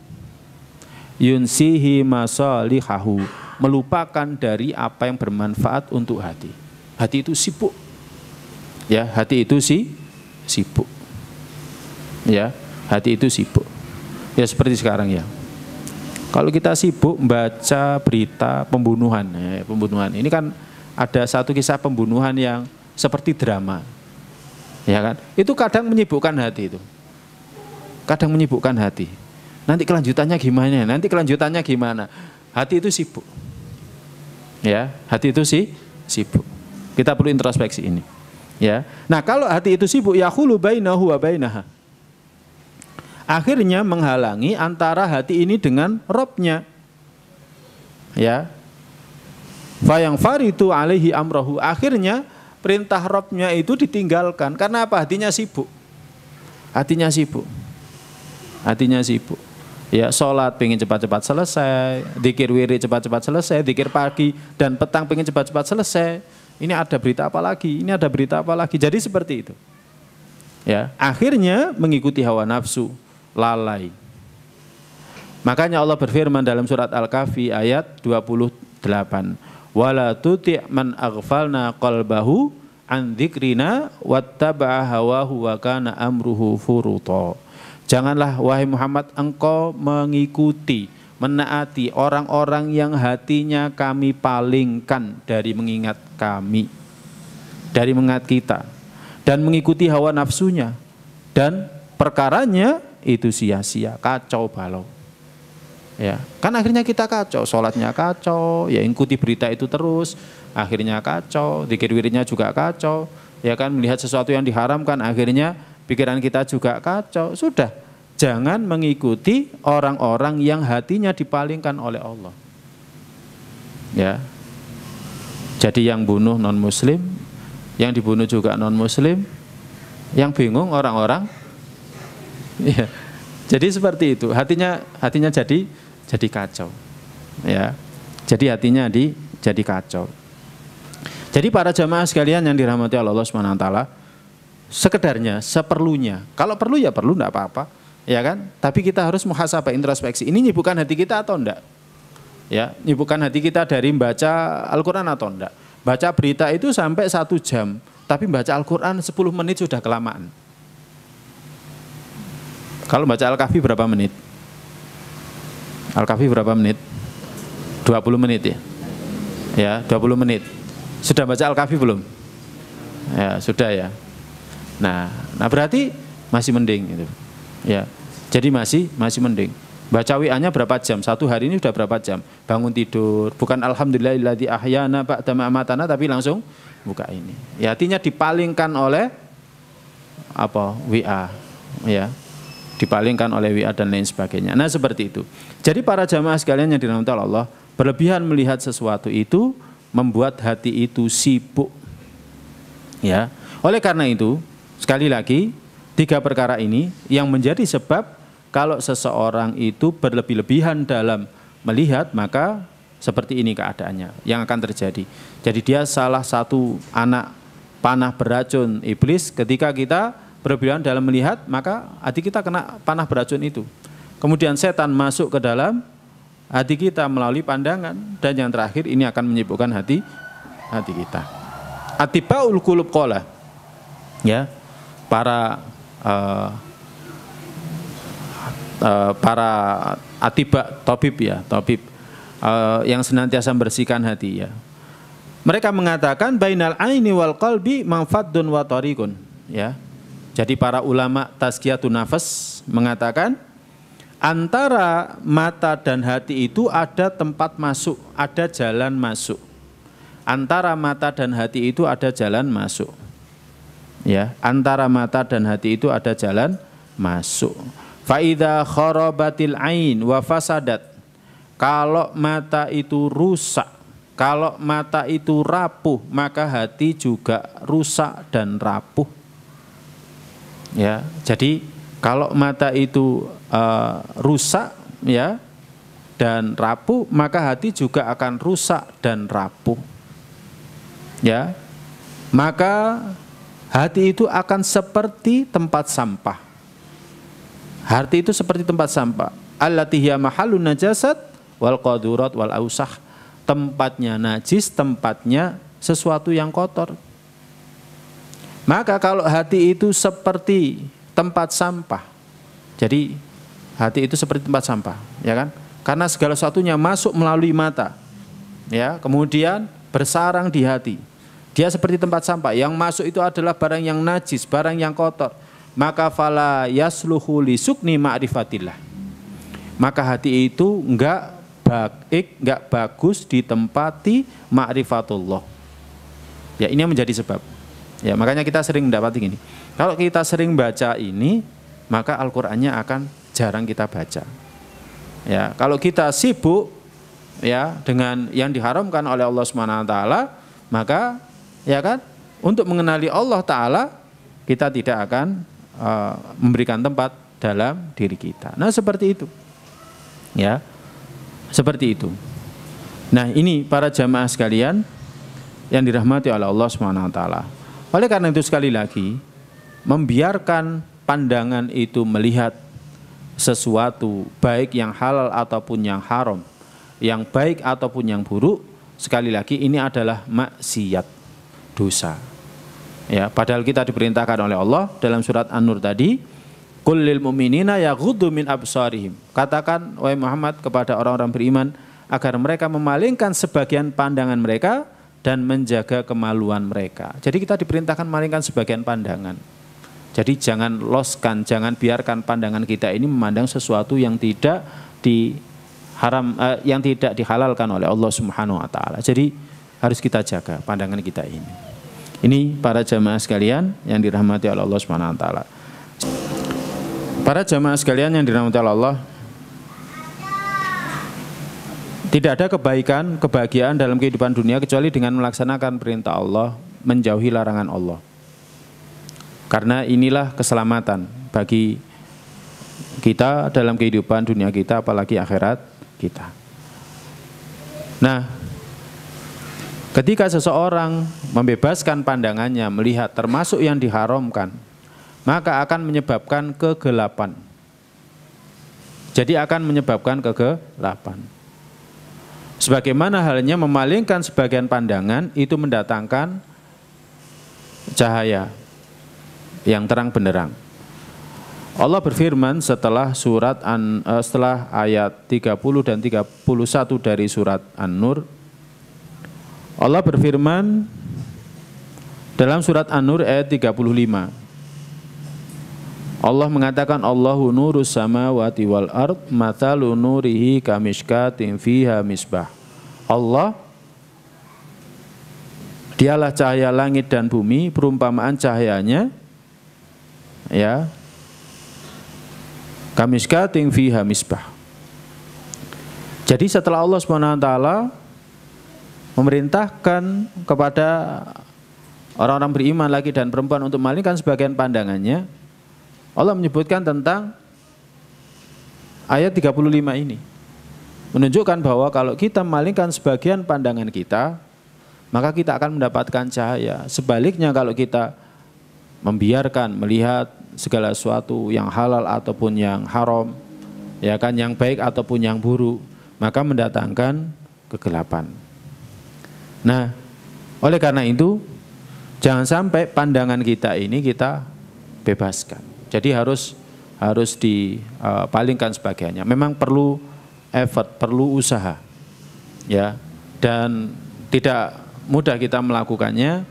Yunsihi masalihahu, melupakan dari apa yang bermanfaat untuk hati. Hati itu sibuk. Ya, hati itu sibuk. Ya, hati itu sibuk. Ya seperti sekarang ya. Kalau kita sibuk membaca berita pembunuhan, ya, pembunuhan. Ini kan ada satu kisah pembunuhan yang seperti drama. Ya kan? Itu kadang menyibukkan hati itu. Kadang menyibukkan hati. Nanti kelanjutannya gimana? Nanti kelanjutannya gimana? Hati itu sibuk. Ya, hati itu sibuk. Kita perlu introspeksi ini. Ya. Nah, kalau hati itu sibuk, yahulu bainahu wa bainaha. Akhirnya menghalangi antara hati ini dengan Robnya. Ya. Fayang faritu alaihi amrohu. Akhirnya perintah Robnya itu ditinggalkan. Karena apa? Hatinya sibuk. Hatinya sibuk. Hatinya sibuk. Ya, sholat pengen cepat-cepat selesai, dzikir wirid cepat-cepat selesai, dzikir pagi dan petang pengen cepat-cepat selesai. ini ada berita apa lagi, ini ada berita apa lagi. Jadi seperti itu. Ya, akhirnya mengikuti hawa nafsu, lalai. Makanya Allah berfirman dalam surat Al-Kahfi ayat 28. Wala tuti' man aghfalna qalbahu an dzikrina wattaba'a hawahu wa kana amruhu furuta. Janganlah wahai Muhammad engkau mengikuti, menaati orang-orang yang hatinya kami palingkan dari mengingat kami, dari mengingat kita, dan mengikuti hawa nafsunya, dan perkaranya itu sia-sia, kacau balau. Ya, kan akhirnya kita kacau, sholatnya kacau, ya ikuti berita itu terus, akhirnya kacau, zikir wiridnya juga kacau, ya kan, melihat sesuatu yang diharamkan, akhirnya pikiran kita juga kacau. Sudah, jangan mengikuti orang-orang yang hatinya dipalingkan oleh Allah. Ya, jadi yang bunuh non muslim, yang dibunuh juga non muslim, yang bingung orang-orang. Ya, jadi seperti itu, hatinya jadi kacau. Ya, jadi hatinya jadi kacau. Jadi para jamaah sekalian yang dirahmati Allah Subhanahu wa taala, sekedarnya, seperlunya. Kalau perlu ya perlu, enggak apa-apa, ya kan? Tapi kita harus muhasabah, introspeksi. Ini nyibukkan hati kita atau enggak? Ya, nyibukkan hati kita dari membaca Al-Qur'an atau enggak? Baca berita itu sampai 1 jam, tapi baca Al-Qur'an 10 menit sudah kelamaan. Kalau baca Al-Kahfi berapa menit? Al-Kahfi berapa menit? 20 menit ya? Ya, 20 menit. Sudah baca Al-Kahfi belum? Ya, sudah ya. Nah berarti masih mending gitu. Ya. Jadi masih mending. Baca WA-nya berapa jam? 1 hari ini sudah berapa jam? Bangun tidur, bukan alhamdulillahilladzi ahyana ba'da ma amatana, tapi langsung buka ini. Ya, artinya dipalingkan oleh apa? WA, ya. Dipalingkan oleh WA dan lain sebagainya. Nah, seperti itu. Jadi para jamaah sekalian yang dirahmati Allah, berlebihan melihat sesuatu itu membuat hati itu sibuk. Ya. Oleh karena itu, sekali lagi 3 perkara ini yang menjadi sebab kalau seseorang itu berlebih-lebihan dalam melihat, maka seperti ini keadaannya yang akan terjadi. Jadi dia salah satu anak panah beracun iblis. Ketika kita berlebihan dalam melihat, maka hati kita kena panah beracun itu. Kemudian setan masuk ke dalam hati kita melalui pandangan, dan yang terakhir ini akan menyibukkan hati kita. Atibaul qulub qala, ya, para atiba, tabib ya, tabib yang senantiasa membersihkan hati, ya. Mereka mengatakan bainal aini wal qalbi manfaddun wa tariqun, ya. Jadi para ulama tazkiyatun nafas mengatakan antara mata dan hati itu ada tempat masuk, ada jalan masuk. Antara mata dan hati itu ada jalan masuk. Ya, antara mata dan hati itu ada jalan masuk. Fa idza kharabatil ain wa fasadat. Kalau mata itu rusak, kalau mata itu rapuh, maka hati juga rusak dan rapuh. Ya, jadi kalau mata itu rusak, ya, dan rapuh, maka hati juga akan rusak dan rapuh. Ya, maka hati itu akan seperti tempat sampah. Hati itu seperti tempat sampah. Allati hiya mahallun najasat wal qadurat wal ausah. Tempatnya najis, tempatnya sesuatu yang kotor. Maka kalau hati itu seperti tempat sampah, jadi hati itu seperti tempat sampah, ya kan? Karena segala sesuatunya masuk melalui mata, ya, kemudian bersarang di hati. Dia seperti tempat sampah, yang masuk itu adalah barang yang najis, barang yang kotor. Maka fala yasluhu li sukni ma'rifatillah. Maka hati itu enggak baik, enggak bagus ditempati ma'rifatullah. Ya, ini yang menjadi sebab. Ya, makanya kita sering mendapati gini. Kalau kita sering baca ini, maka Al-Qur'annya akan jarang kita baca. Ya, kalau kita sibuk, ya, dengan yang diharamkan oleh Allah Subhanahu wa taala, maka, ya kan, untuk mengenali Allah taala kita tidak akan memberikan tempat dalam diri kita. Nah, seperti itu. Ya. Seperti itu. Nah, ini para jamaah sekalian, yang dirahmati oleh Allah Subhanahu wa taala. Oleh karena itu sekali lagi, membiarkan pandangan itu melihat sesuatu baik yang halal ataupun yang haram, yang baik ataupun yang buruk, sekali lagi ini adalah maksiat, dosa. Ya, padahal kita diperintahkan oleh Allah dalam surat An-Nur tadi, qul lil mu'minina yaghuddu min absarihim. Katakan wahai Muhammad kepada orang-orang beriman agar mereka memalingkan sebagian pandangan mereka dan menjaga kemaluan mereka. Jadi kita diperintahkan memalingkan sebagian pandangan. Jadi jangan loskan, jangan biarkan pandangan kita ini memandang sesuatu yang tidak yang tidak dihalalkan oleh Allah Subhanahu wa taala. Jadi harus kita jaga pandangan kita ini. Ini para jamaah sekalian yang dirahmati oleh Allah Subhanahu wa taala. Para jamaah sekalian yang dirahmati oleh Allah, tidak ada kebaikan, kebahagiaan dalam kehidupan dunia kecuali dengan melaksanakan perintah Allah, menjauhi larangan Allah. Karena inilah keselamatan bagi kita dalam kehidupan dunia kita, apalagi akhirat kita. Nah, ketika seseorang membebaskan pandangannya melihat termasuk yang diharamkan, maka akan menyebabkan kegelapan. Jadi akan menyebabkan kegelapan. Sebagaimana halnya memalingkan sebagian pandangan itu mendatangkan cahaya yang terang benderang. Allah berfirman setelah setelah ayat 30 dan 31 dari surat An-Nur. Allah berfirman dalam surat An-Nur ayat 35. Allah mengatakan Allahu nurus samawati wal ard mathalu nurihi kamishkatin fiha misbah. Allah dialah cahaya langit dan bumi, perumpamaan cahayanya ya kamishkatin fiha misbah. Jadi setelah Allah SWT memerintahkan kepada orang-orang beriman laki dan perempuan untuk memalingkan sebagian pandangannya, Allah menyebutkan tentang ayat 35 ini, menunjukkan bahwa kalau kita memalingkan sebagian pandangan kita, maka kita akan mendapatkan cahaya. Sebaliknya kalau kita membiarkan melihat segala sesuatu yang halal ataupun yang haram, ya kan, yang baik ataupun yang buruk, maka mendatangkan kegelapan. Nah, oleh karena itu jangan sampai pandangan kita ini kita bebaskan. Jadi harus dipalingkan sebagiannya. Memang perlu effort, perlu usaha, ya, dan tidak mudah kita melakukannya.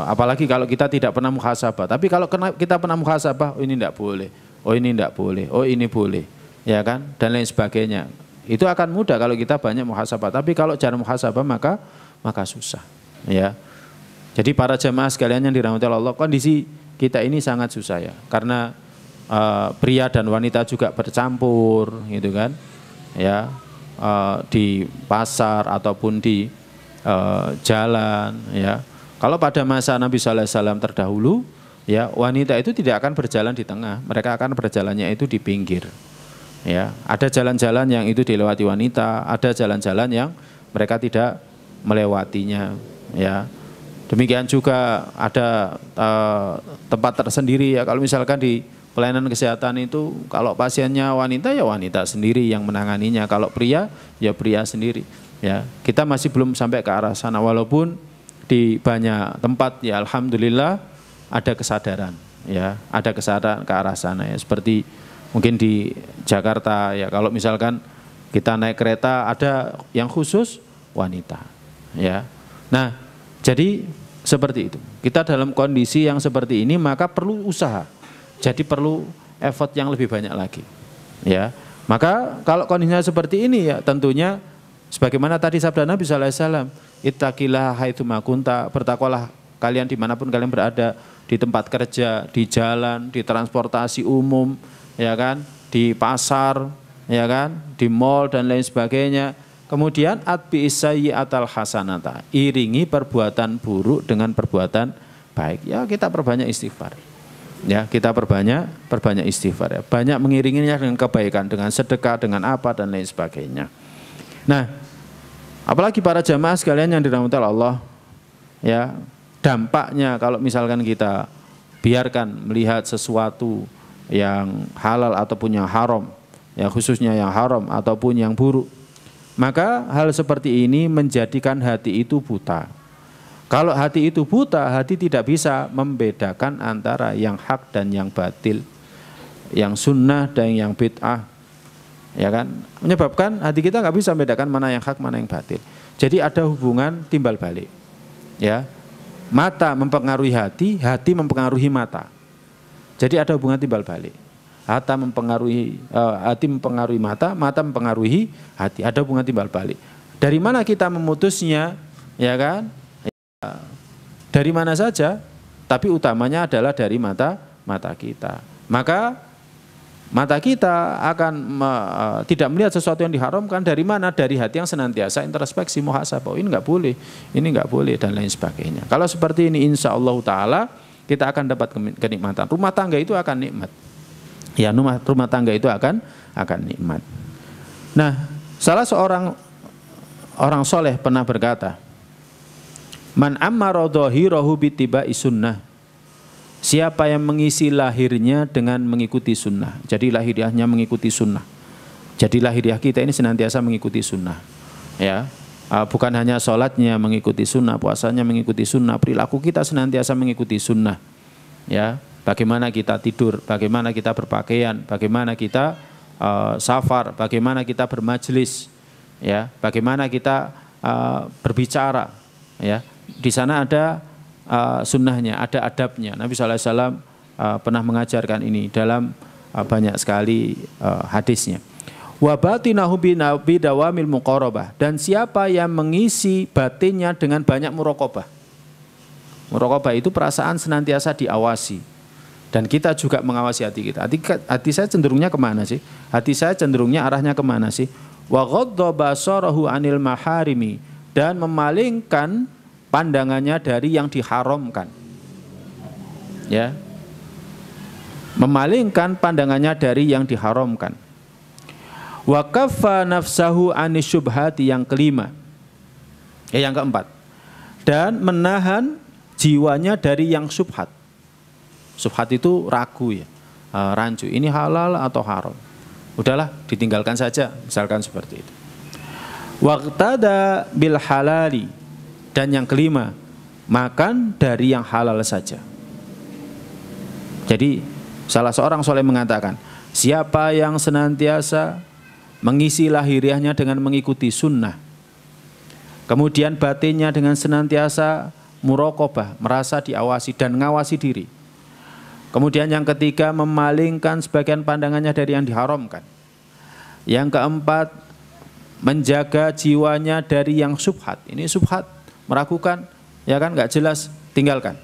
Apalagi kalau kita tidak pernah muhasabah. Tapi kalau kita pernah muhasabah, oh ini tidak boleh, oh ini tidak boleh, oh ini boleh, ya kan, dan lain sebagainya. Itu akan mudah kalau kita banyak muhasabah. Tapi kalau jarang muhasabah maka susah, ya. Jadi para jamaah sekalian yang dirahmati Allah, kondisi kita ini sangat susah ya, karena pria dan wanita juga bercampur, gitu kan, ya, di pasar ataupun di jalan, ya. Kalau pada masa Nabi SAW terdahulu, ya, wanita itu tidak akan berjalan di tengah, mereka akan berjalannya itu di pinggir, ya. Ada jalan-jalan yang itu dilewati wanita, ada jalan-jalan yang mereka tidak melewatinya, ya. Demikian juga ada tempat tersendiri ya, kalau misalkan di pelayanan kesehatan itu kalau pasiennya wanita ya wanita sendiri yang menanganinya, kalau pria ya pria sendiri, ya. Kita masih belum sampai ke arah sana, walaupun di banyak tempat ya alhamdulillah ada kesadaran, ya, ada kesadaran ke arah sana ya. Seperti mungkin di Jakarta ya, kalau misalkan kita naik kereta ada yang khusus wanita, ya. Nah, jadi seperti itu. Kita dalam kondisi yang seperti ini maka perlu usaha. Jadi perlu effort yang lebih banyak lagi. Ya. Maka kalau kondisinya seperti ini ya tentunya sebagaimana tadi sabda Nabi sallallahu alaihi wasallam, ittaqillaha haitsu ma kunta, bertakwalah kalian dimanapun kalian berada, di tempat kerja, di jalan, di transportasi umum, ya kan, di pasar, ya kan, di mall dan lain sebagainya. Kemudian atbi sayyi'atal hasanata, iringi perbuatan buruk dengan perbuatan baik. Ya, kita perbanyak istighfar. Ya, kita perbanyak istighfar ya. Banyak mengiringinya dengan kebaikan, dengan sedekah, dengan apa dan lain sebagainya. Nah, apalagi para jamaah sekalian yang dirahmati Allah, ya, dampaknya kalau misalkan kita biarkan melihat sesuatu yang halal ataupun yang haram, ya khususnya yang haram ataupun yang buruk, maka hal seperti ini menjadikan hati itu buta. Kalau hati itu buta, hati tidak bisa membedakan antara yang hak dan yang batil, yang sunnah dan yang bid'ah, ya kan? Menyebabkan hati kita nggak bisa membedakan mana yang hak, mana yang batil. Jadi ada hubungan timbal balik, ya. Mata mempengaruhi hati, hati mempengaruhi mata. Jadi ada hubungan timbal balik. Hati mempengaruhi mata, mata mempengaruhi hati. Ada hubungan timbal balik. Dari mana kita memutusnya, ya kan? Dari mana saja, tapi utamanya adalah dari mata kita. Maka mata kita akan tidak melihat sesuatu yang diharamkan. Dari mana? Dari hati yang senantiasa introspeksi, muhasabah. Ini nggak boleh, dan lain sebagainya. Kalau seperti ini, insya Allah Taala kita akan dapat kenikmatan. Rumah tangga itu akan nikmat. Ya, rumah tangga itu akan nikmat. Nah, salah seorang orang soleh pernah berkata, man ammara dhahirahu bittiba'i sunnah. Siapa yang mengisi lahirnya dengan mengikuti sunnah. Jadi lahiriahnya mengikuti sunnah. Jadi lahiriah kita ini senantiasa mengikuti sunnah. Ya, bukan hanya sholatnya mengikuti sunnah, puasanya mengikuti sunnah, perilaku kita senantiasa mengikuti sunnah. Ya, bagaimana kita tidur, bagaimana kita berpakaian, bagaimana kita safar, bagaimana kita bermajlis, ya, bagaimana kita berbicara, ya. Di sana ada sunnahnya, ada adabnya. Nabi SAW pernah mengajarkan ini dalam banyak sekali hadisnya. Wa batinahu bidawamil muqarabah, dan siapa yang mengisi batinnya dengan banyak muraqabah. Muraqabah itu perasaan senantiasa diawasi. Dan kita juga mengawasi hati kita. Hati saya cenderungnya kemana sih? Hati saya cenderungnya arahnya kemana sih? Wa ghadda basarahu anil maharimi, dan memalingkan pandangannya dari yang diharamkan. Ya. Memalingkan pandangannya dari yang diharamkan. Wa kaffa nafsahu anisyubhati, yang kelima. Yang keempat. Dan menahan jiwanya dari yang syubhat. Syubhat itu ragu, ya. Rancu, ini halal atau haram. Udahlah, ditinggalkan saja, misalkan seperti itu. Waqtada bil halali, dan yang kelima, makan dari yang halal saja. Jadi salah seorang soleh mengatakan, siapa yang senantiasa mengisi lahiriahnya dengan mengikuti sunnah, kemudian batinnya dengan senantiasa muraqabah, merasa diawasi dan ngawasi diri. Kemudian yang ketiga, memalingkan sebagian pandangannya dari yang diharamkan. Yang keempat, menjaga jiwanya dari yang syubhat. Ini syubhat, meragukan, ya kan, nggak jelas, tinggalkan.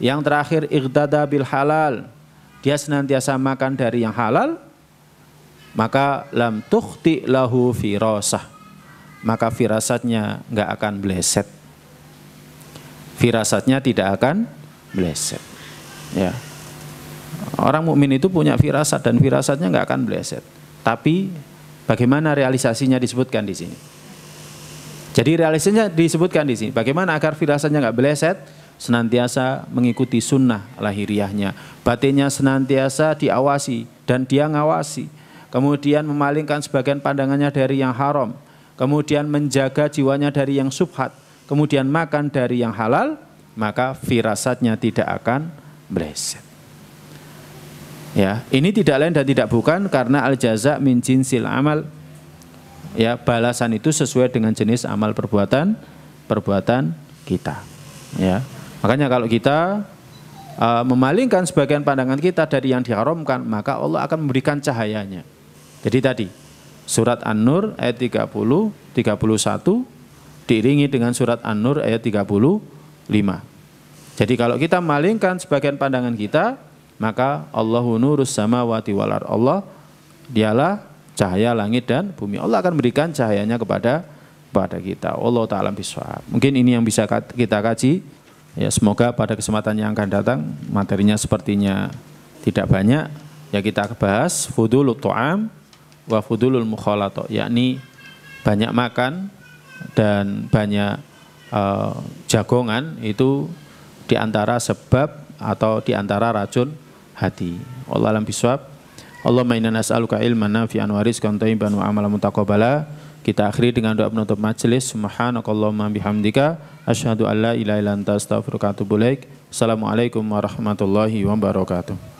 Yang terakhir, iqtada bil halal, dia senantiasa makan dari yang halal, maka lam tukhti lahu firasah, maka firasatnya nggak akan meleset. Firasatnya tidak akan meleset. Ya. Orang mukmin itu punya firasat, dan firasatnya nggak akan meleset. Tapi bagaimana realisasinya disebutkan di sini. Jadi realisasinya disebutkan di sini. Bagaimana agar firasatnya nggak meleset? Senantiasa mengikuti sunnah lahiriahnya. Batinnya senantiasa diawasi dan dia ngawasi. Kemudian memalingkan sebagian pandangannya dari yang haram. Kemudian menjaga jiwanya dari yang syubhat. Kemudian makan dari yang halal, maka firasatnya tidak akan meleset. Ya, ini tidak lain dan tidak bukan karena al-jaza min jinsil amal. Ya, balasan itu sesuai dengan jenis amal perbuatan kita. Ya, makanya kalau kita memalingkan sebagian pandangan kita dari yang diharamkan, maka Allah akan memberikan cahayanya. Jadi tadi surat An-Nur ayat 30, 31 diiringi dengan surat An-Nur ayat 35. Jadi kalau kita memalingkan sebagian pandangan kita, maka Allahu nurus samawati wal ardh. Allah dialah cahaya langit dan bumi. Allah akan berikan cahayanya kepada kita. Allah ta'ala bishawab. Mungkin ini yang bisa kita kaji. Ya, semoga pada kesempatan yang akan datang, materinya sepertinya tidak banyak. Ya, kita bahas fudulut tu'am wa fudulul mukhalato, yakni banyak makan dan banyak jagongan itu diantara sebab atau diantara racun hati. Wallahu a'lam bishawab. Allahumma inna nas'aluka ilman nafi'an wa rizqan thayyiban wa amalan mutaqabbala. Kita akhiri dengan doa penutup majelis. Subhanakallahumma bihamdika asyhadu an la ilaha illa anta astaghfiruka wa atubu ilaik. Assalamualaikum warahmatullahi wabarakatuh.